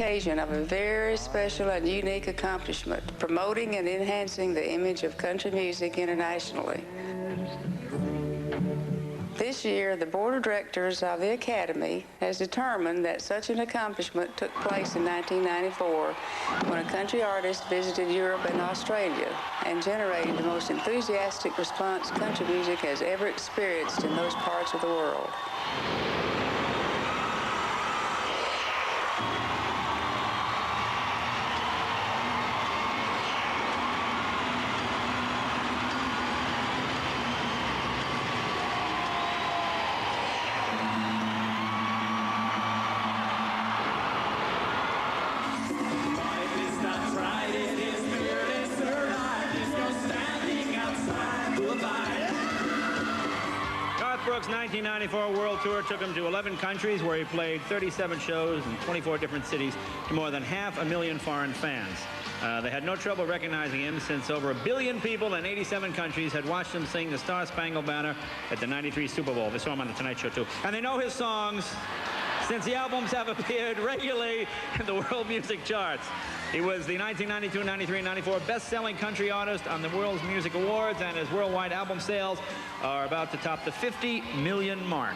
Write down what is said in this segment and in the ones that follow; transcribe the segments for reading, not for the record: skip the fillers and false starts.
occasion of a very special and unique accomplishment, promoting and enhancing the image of country music internationally. This year, the Board of Directors of the Academy has determined that such an accomplishment took place in 1994 when a country artist visited Europe and Australia and generated the most enthusiastic response country music has ever experienced in those parts of the world. Garth Brooks' 1994 World Tour took him to 11 countries where he played 37 shows in 24 different cities to more than 500,000 foreign fans. They had no trouble recognizing him since over 1 billion people in 87 countries had watched him sing the Star-Spangled Banner at the '93 Super Bowl. They saw him on The Tonight Show, too. And they know his songs since the albums have appeared regularly in the world music charts. He was the 1992, 93, 94 best-selling country artist on the World Music Awards, and his worldwide album sales are about to top the 50 million mark.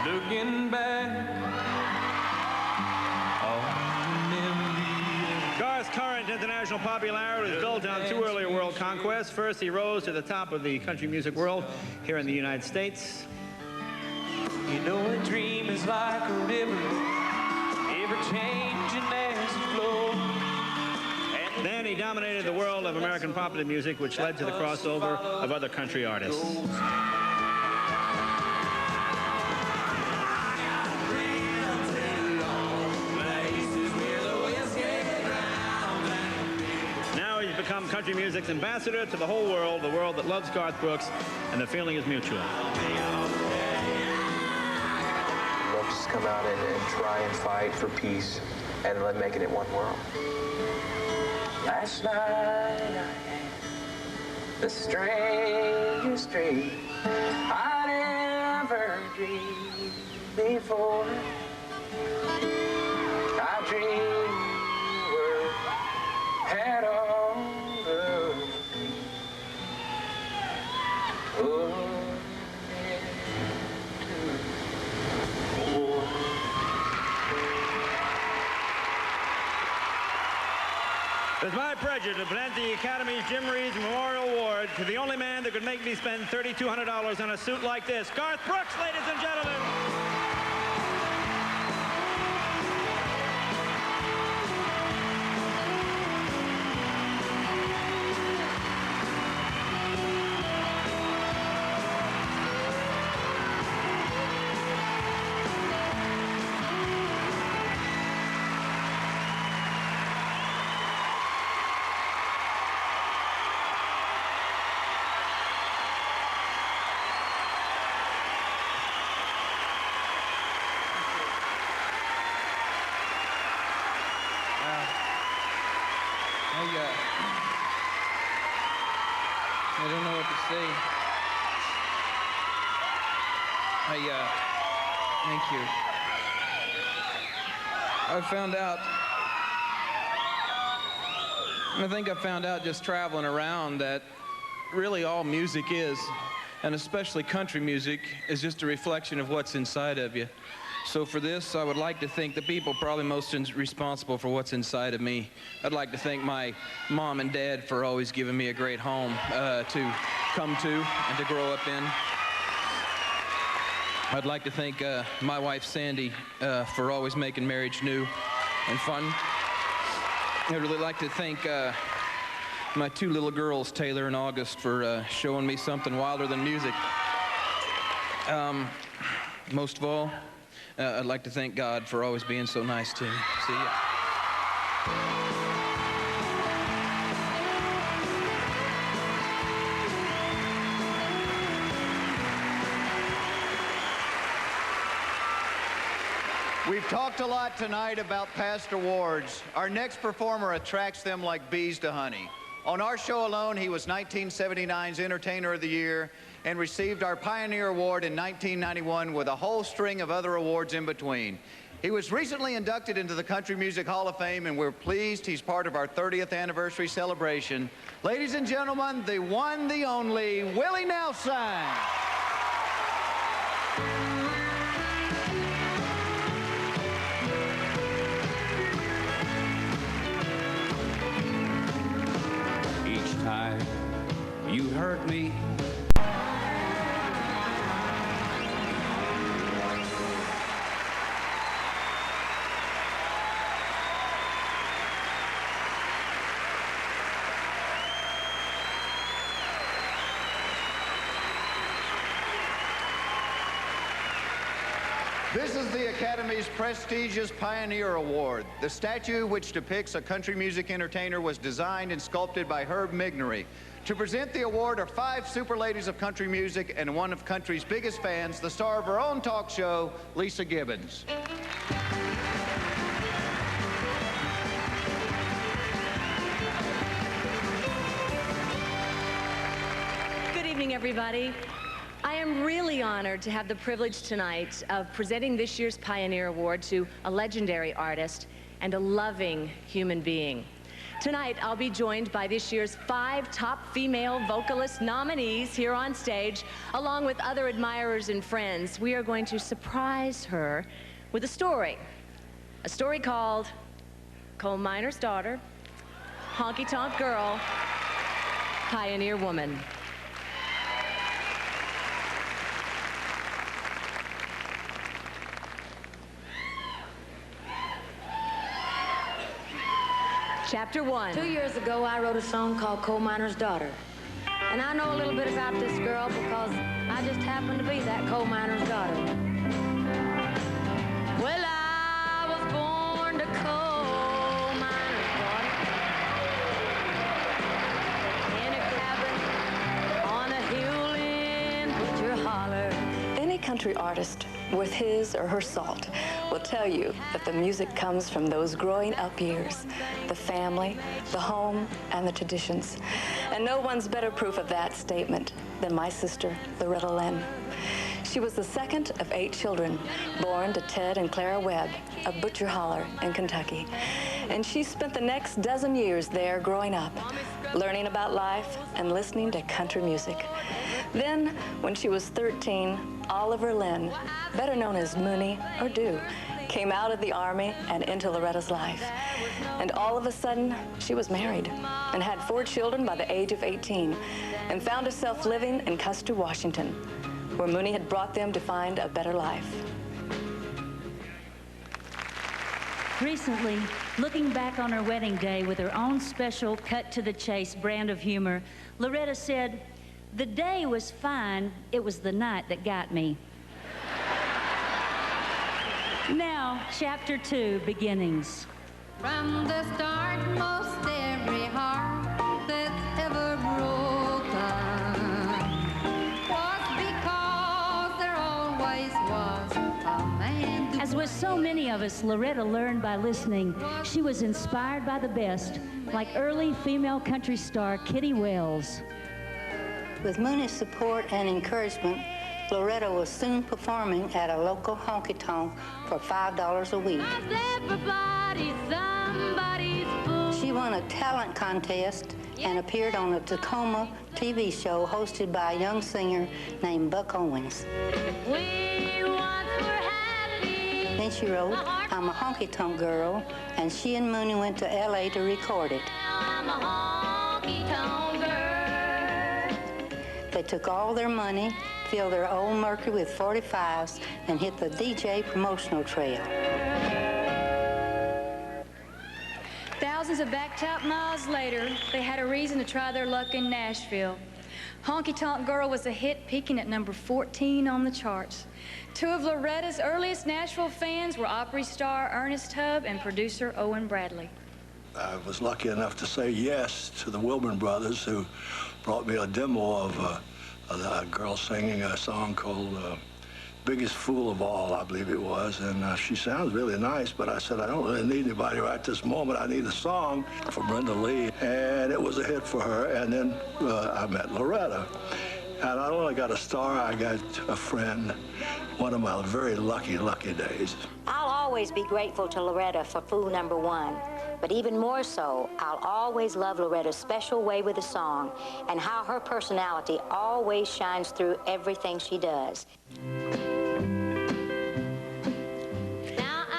Looking back on memory. Garth's current international popularity was built on two earlier world conquests. First, he rose to the top of the country music world here in the United States. You know a dream is like a river, ever changing as it flows. Then he dominated the world of American popular music, which led to the crossover of other country artists. Become country music's ambassador to the whole world, the world that loves Garth Brooks, and the feeling is mutual. Let's just come out and try and fight for peace and let making it one world. Last night I had the strangest dream I'd ever dreamed before. I dreamed we had all It's my pleasure to present the Academy's Jim Reeves Memorial Award to the only man that could make me spend $3,200 on a suit like this, Garth Brooks, ladies and gentlemen. I don't know what to say. Thank you. I think I found out just traveling around that really all music is, and especially country music, is just a reflection of what's inside of you. So for this, I would like to thank the people probably most responsible for what's inside of me. I'd like to thank my mom and dad for always giving me a great home to come to and to grow up in. I'd like to thank my wife, Sandy, for always making marriage new and fun. I'd really like to thank my two little girls, Taylor and August, for showing me something wilder than music. Most of all, I'd like to thank God for always being so nice to me. See ya. We've talked a lot tonight about past awards. Our next performer attracts them like bees to honey. On our show alone, he was 1979's Entertainer of the Year and received our Pioneer Award in 1991 with a whole string of other awards in between. He was recently inducted into the Country Music Hall of Fame, and we're pleased he's part of our 30th anniversary celebration. Ladies and gentlemen, the one, the only, Willie Nelson. Each time you hurt me, This is the Academy's prestigious Pioneer Award. The statue, which depicts a country music entertainer, was designed and sculpted by Herb Mignery. To present the award are 5 super ladies of country music and one of country's biggest fans, the star of her own talk show, Lisa Gibbons. Good evening, everybody. I am really honored to have the privilege tonight of presenting this year's Pioneer Award to a legendary artist and a loving human being. Tonight, I'll be joined by this year's 5 top female vocalist nominees here on stage, along with other admirers and friends. We are going to surprise her with a story called Coal Miner's Daughter, Honky Tonk Girl, Pioneer Woman. Chapter 1. 2 years ago, I wrote a song called Coal Miner's Daughter. And I know a little bit about this girl because I just happen to be that coal miner's daughter. Well, I was born to coal miner's daughter in a cabin on a hill in Butcher Holler. Any country artist with his or her salt will tell you that the music comes from those growing up years, the family, the home, and the traditions. And no one's better proof of that statement than my sister, Loretta Lynn. She was the second of 8 children, born to Ted and Clara Webb of Butcher Holler in Kentucky. And she spent the next dozen years there growing up, learning about life and listening to country music. Then, when she was 13, Oliver Lynn, better known as Mooney or Dew, came out of the Army and into Loretta's life. And all of a sudden, she was married and had 4 children by the age of 18 and found herself living in Custer, Washington, where Mooney had brought them to find a better life. Recently, looking back on her wedding day with her own special cut-to-the-chase brand of humor, Loretta said, "The day was fine, it was the night that got me." Now, Chapter 2, Beginnings. From the start, most every heart that's ever broken was because there always was a man to As with so many of us, Loretta learned by listening. She was inspired by the best, like early female country star Kitty Wells. With Mooney's support and encouragement, Loretta was soon performing at a local honky-tonk for $5 a week. She won a talent contest and appeared on a Tacoma TV show hosted by a young singer named Buck Owens. Then she wrote, "I'm a honky-tonk girl," and she and Mooney went to LA to record it. They took all their money, filled their old Mercury with 45s, and hit the DJ promotional trail. Thousands of back-top miles later, they had a reason to try their luck in Nashville. Honky Tonk Girl was a hit, peaking at number 14 on the charts. 2 of Loretta's earliest Nashville fans were Opry star Ernest Tubb and producer Owen Bradley. I was lucky enough to say yes to the Wilburn brothers, who brought me a demo of a girl singing a song called Biggest Fool of All, I believe it was, and she sounds really nice, but I said, I don't really need anybody right this moment. I need a song for Brenda Lee, and it was a hit for her, and then I met Loretta. And I only got a star, I got a friend, one of my very lucky days. I'll always be grateful to Loretta for Fool number 1. But even more so, I'll always love Loretta's special way with a song and how her personality always shines through everything she does.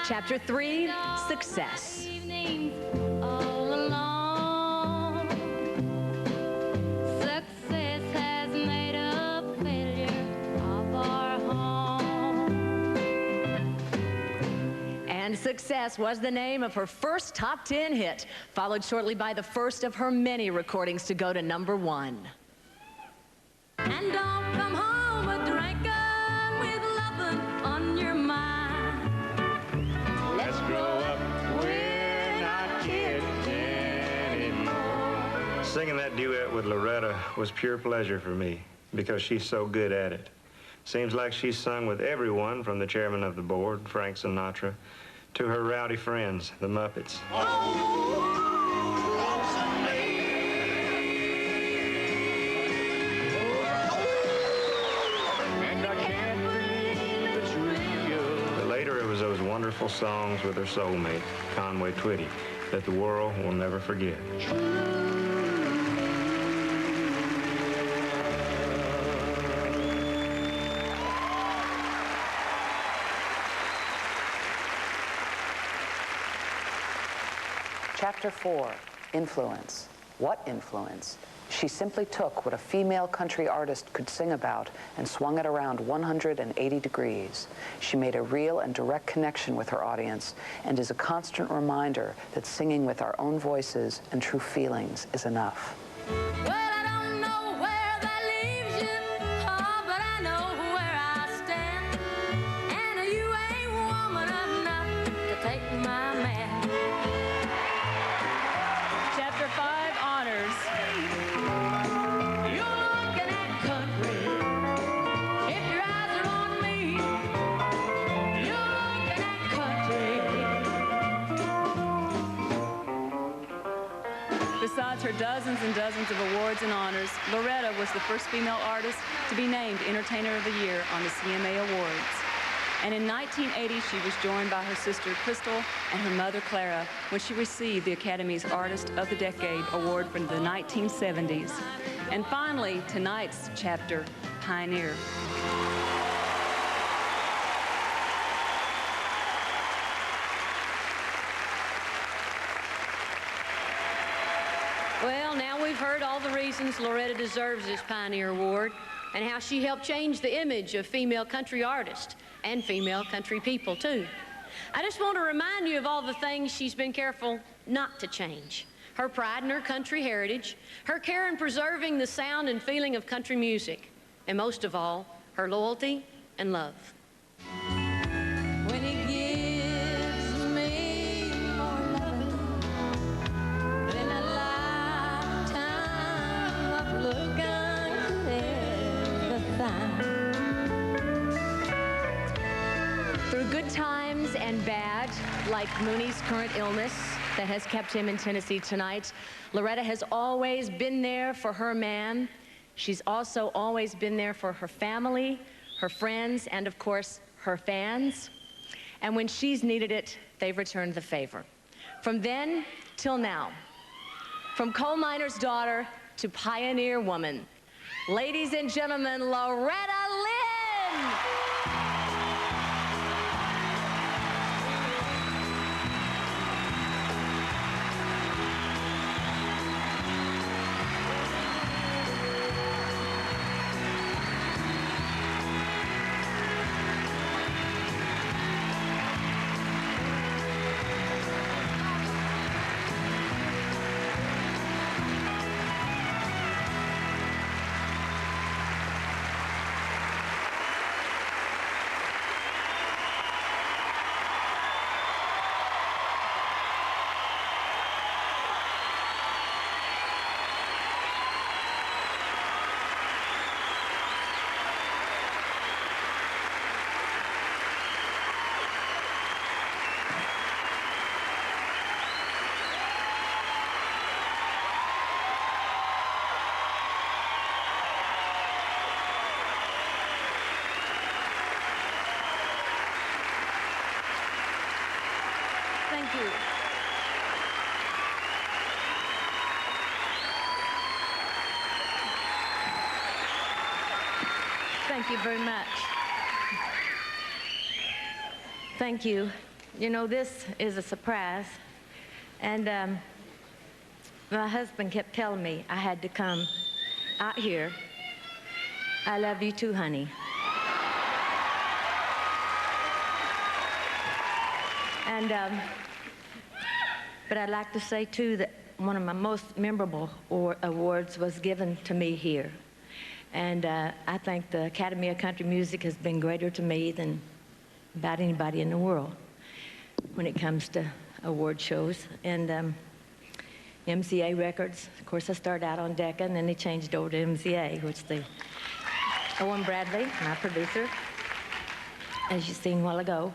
Chapter 3, Success. And Success was the name of her first top 10 hit, followed shortly by the first of her many recordings to go to #1. And don't come home a drinking with loving on your mind. Let's grow up, we're not kids anymore. Singing that duet with Loretta was pure pleasure for me because she's so good at it. Seems like she's sung with everyone from the chairman of the board, Frank Sinatra, to her rowdy friends, the Muppets. But later it was those wonderful songs with her soulmate, Conway Twitty, that the world will never forget. Chapter 4, Influence. What influence? She simply took what a female country artist could sing about and swung it around 180 degrees. She made a real and direct connection with her audience and is a constant reminder that singing with our own voices and true feelings is enough. Well, I don't know where that leaves you, oh, but I know where I stand. And you ain't woman enough to take my man. Chapter 5, Honors. You're looking at country. If your eyes are on me, you're looking at country. Besides her dozens and dozens of awards and honors, Loretta was the first female artist to be named Entertainer of the Year on the CMA Awards. And in 1980, she was joined by her sister Crystal and her mother Clara when she received the Academy's Artist of the Decade Award for the 1970s. And finally, tonight's chapter, Pioneer. Well, now we've heard all the reasons Loretta deserves this Pioneer Award and how she helped change the image of female country artists and female country people, too. I just want to remind you of all the things she's been careful not to change. Her pride in her country heritage, her care in preserving the sound and feeling of country music, and most of all, her loyalty and love. When he gives me more loving than a lifetime of looking could ever find. Through good times and bad, like Mooney's current illness that has kept him in Tennessee tonight, Loretta has always been there for her man. She's also always been there for her family, her friends, and of course, her fans. And when she's needed it, they've returned the favor. From then till now, from coal miner's daughter to pioneer woman, ladies and gentlemen, Loretta Lynn! Thank you. Thank you very much. Thank you. You know, this is a surprise. And my husband kept telling me I had to come out here. I love you too, honey. And, but I'd like to say, too, that one of my most memorable awards was given to me here. And I think the Academy of Country Music has been greater to me than about anybody in the world when it comes to award shows. And MCA Records, of course, I started out on Decca, and then they changed over to MCA, which Owen Bradley, my producer, as you've seen a while ago.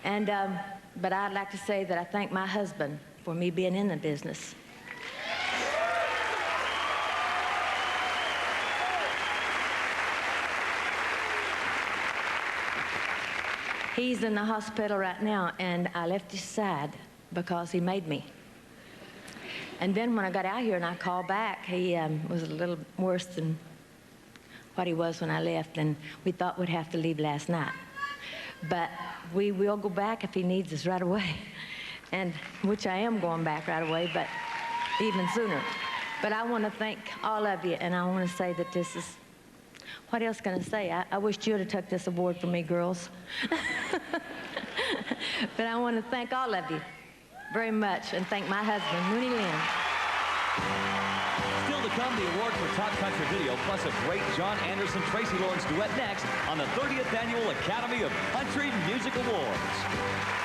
And, but I'd like to say that I thank my husband for me being in the business. He's in the hospital right now, and I left his side because he made me. And then when I got out here and I called back, he was a little worse than what he was when I left, and we thought we'd have to leave last night. But we will go back if he needs us right away, and which I am going back right away, but even sooner. But I want to thank all of you, and I want to say that this is, what else can I say? I wish you would have took this award from me, girls. But I want to thank all of you very much, and thank my husband, Mooney Lynn. Still to come, the award for Top Country Video, plus a great John Anderson-Tracy Lawrence duet next on the 30th Annual Academy of Country Music Awards.